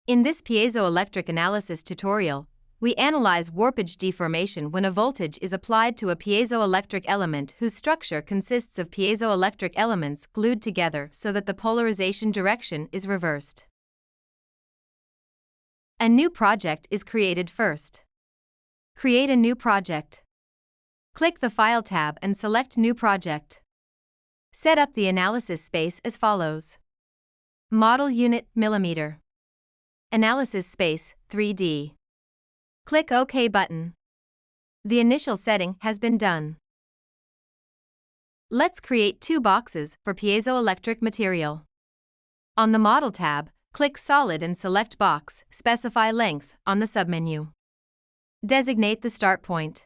In this piezoelectric analysis tutorial, we analyze warpage deformation when a voltage is applied to a piezoelectric element whose structure consists of piezoelectric elements glued together so that the polarization direction is reversed. A new project is created first. Create a new project. Click the File tab and select New Project. Set up the analysis space as follows. Model unit millimeter. Analysis space 3D. Click OK button. The initial setting has been done. Let's create two boxes for piezoelectric material. On the Model tab, click Solid and select Box, specify length on the submenu. Designate the start point.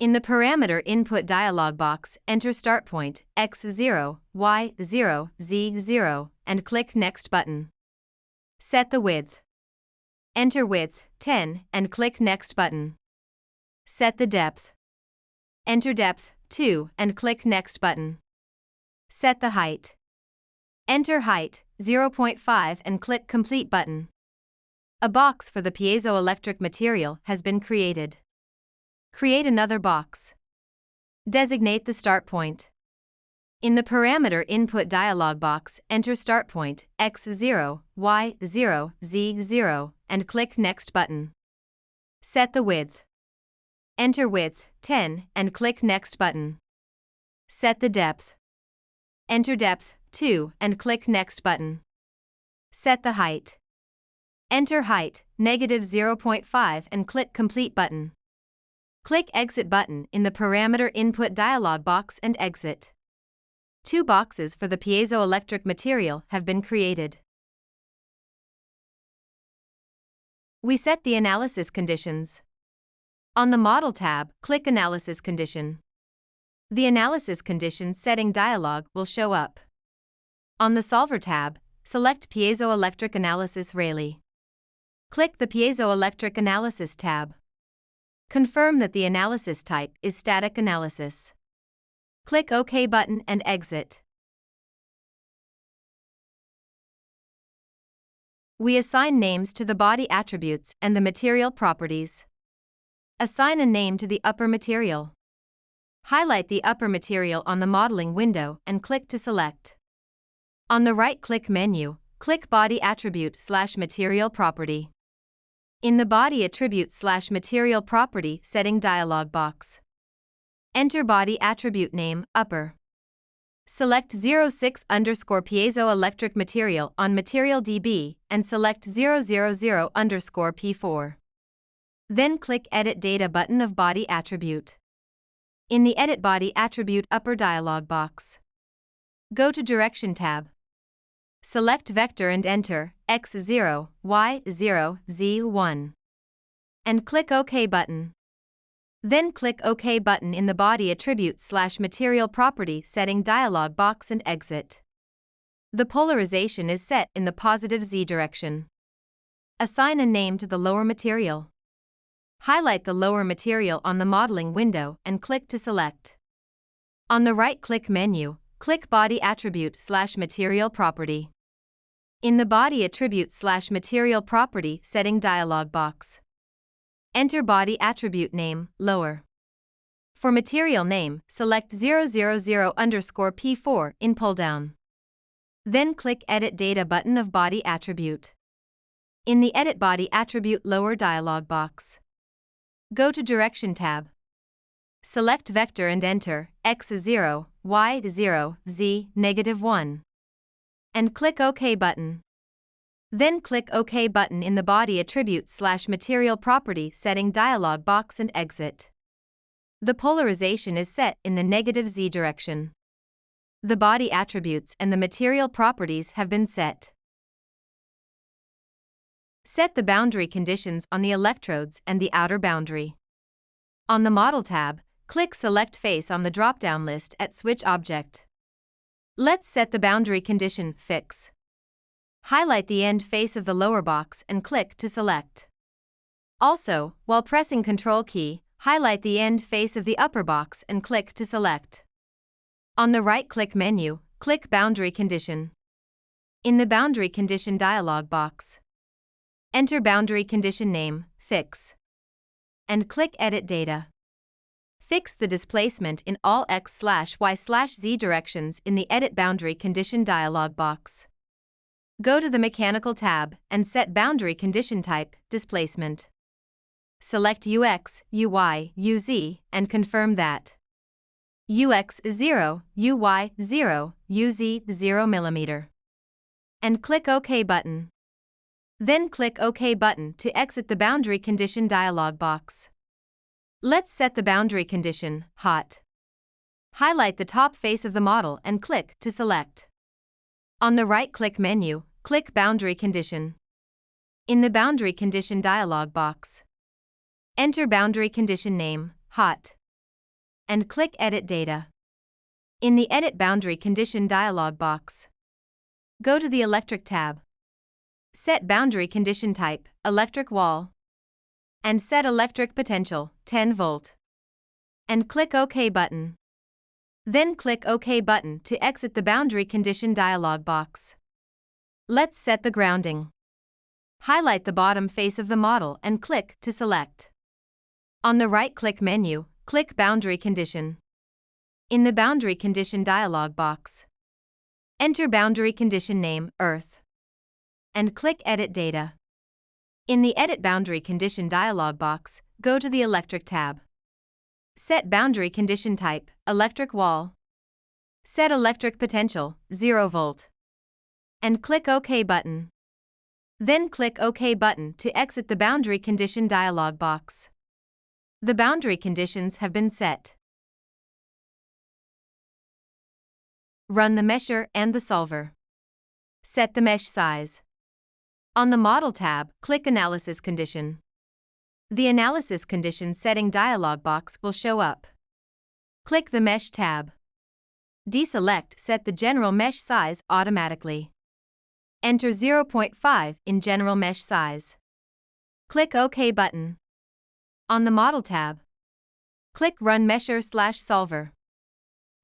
In the Parameter Input dialog box, enter start point x0, y0, z0, and click Next button. Set the width. Enter width 10 and click Next button. Set the depth. Enter depth 2 and click Next button. Set the height. Enter height 0.5 and click Complete button. A box for the piezoelectric material has been created. Create another box. Designate the start point. In the Parameter Input dialog box, enter start point x0, y0, z0, and click Next button. Set the width. Enter width 10 and click Next button. Set the depth. Enter depth 2 and click Next button. Set the height. Enter height -0.5 and click Complete button. Click Exit button in the Parameter Input dialog box and exit. Two boxes for the piezoelectric material have been created. We set the analysis conditions. On the Model tab, click Analysis Condition. The Analysis Condition Setting dialog will show up. On the Solver tab, select Piezoelectric Analysis Rayleigh. Click the Piezoelectric Analysis tab. Confirm that the analysis type is Static Analysis. Click OK button and exit. We assign names to the body attributes and the material properties. Assign a name to the upper material. Highlight the upper material on the modeling window and click to select. On the right-click menu, click Body Attribute/Material Property. In the Body Attribute/Material Property Setting dialog box, enter Body Attribute Name, Upper. Select 06_piezoelectric material on Material DB and select 000_P4. Then click Edit Data button of Body Attribute. In the Edit Body Attribute Upper dialog box, go to Direction tab. Select Vector and enter x0, y0, z1. And click OK button. Then click OK button in the Body Attribute/Material Property Setting dialog box and exit. The polarization is set in the positive Z direction. Assign a name to the lower material. Highlight the lower material on the modeling window and click to select. On the right-click menu, click Body Attribute/Material Property. In the Body Attribute/Material Property Setting dialog box, enter Body Attribute Name, Lower. For material name, select 000_P4 in pull-down. Then click Edit Data button of Body Attribute. In the Edit Body Attribute Lower dialog box, go to Direction tab. Select Vector and enter x0, y0, z-1. And click OK button. Then click OK button in the Body Attribute/Material Property Setting dialog box and exit. The polarization is set in the negative Z direction. The body attributes and the material properties have been set. Set the boundary conditions on the electrodes and the outer boundary. On the Model tab, click Select Face on the drop-down list at Switch Object. Let's set the boundary condition Fix. Highlight the end face of the lower box and click to select. Also, while pressing Ctrl key, highlight the end face of the upper box and click to select. On the right-click menu, click Boundary Condition. In the Boundary Condition dialog box, Enter boundary condition name, fix. And click Edit Data. Fix the displacement in all x/y/z directions in the Edit Boundary Condition dialog box. Go to the Mechanical tab and set boundary condition type, displacement. Select UX, UY, UZ, and confirm that UX is 0, UY 0, UZ 0 mm. And click OK button. Then click OK button to exit the boundary condition dialog box. Let's set the boundary condition, hot. Highlight the top face of the model and click to select. On the right-click menu, click Boundary Condition. In the Boundary Condition dialog box, enter boundary condition name, hot. And click Edit Data. In the Edit Boundary Condition dialog box, go to the Electric tab. Set boundary condition type, electric wall. And set electric potential, 10 volt. And click OK button. Then click OK button to exit the boundary condition dialog box. Let's set the grounding. Highlight the bottom face of the model and click to select. On the right-click menu, click Boundary Condition. In the Boundary Condition dialog box, enter boundary condition name, Earth. And click Edit Data. In the Edit Boundary Condition dialog box, go to the Electric tab. Set boundary condition type, electric wall. Set electric potential, 0 volt. And click OK button. Then click OK button to exit the boundary condition dialog box. The boundary conditions have been set. Run the mesher and the solver. Set the mesh size. On the Model tab, click Analysis Condition. The Analysis Condition Setting dialog box will show up. Click the Mesh tab. Deselect Set the General Mesh Size automatically. Enter 0.5 in General Mesh Size. Click OK button. On the Model tab, click Run Mesher/Solver.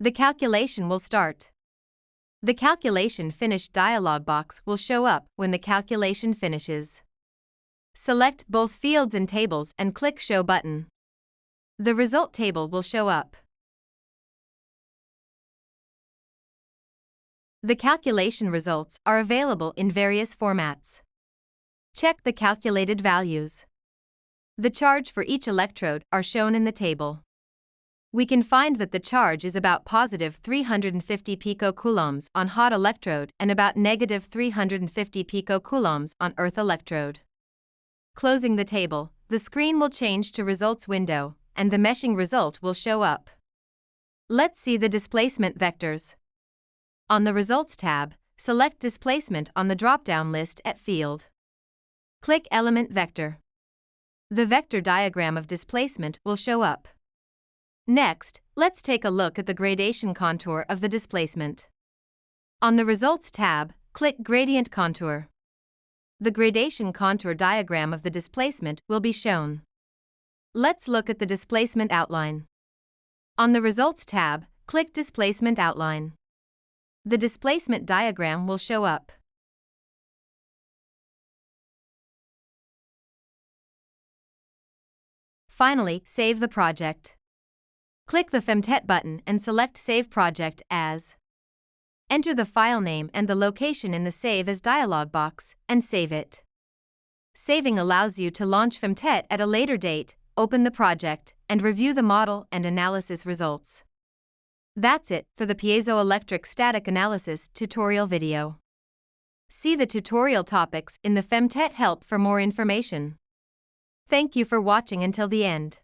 The calculation will start. The Calculation Finished dialog box will show up when the calculation finishes. Select both fields and tables and click Show button. The result table will show up. The calculation results are available in various formats. Check the calculated values. The charge for each electrode are shown in the table. We can find that the charge is about positive 350 picocoulombs on hot electrode and about negative 350 picocoulombs on earth electrode. Closing the table, the screen will change to Results window, and the meshing result will show up. Let's see the displacement vectors. On the Results tab, select Displacement on the drop-down list at Field. Click Element Vector. The vector diagram of displacement will show up. Next, let's take a look at the gradation contour of the displacement. On the Results tab, click Gradient Contour. The gradation contour diagram of the displacement will be shown. Let's look at the displacement outline. On the Results tab, click Displacement Outline. The displacement diagram will show up. Finally, save the project. Click the Femtet button and select Save Project as. Enter the file name and the location in the Save As dialog box, and save it. Saving allows you to launch Femtet at a later date, open the project, and review the model and analysis results. That's it for the piezoelectric static analysis tutorial video. See the tutorial topics in the Femtet help for more information. Thank you for watching until the end.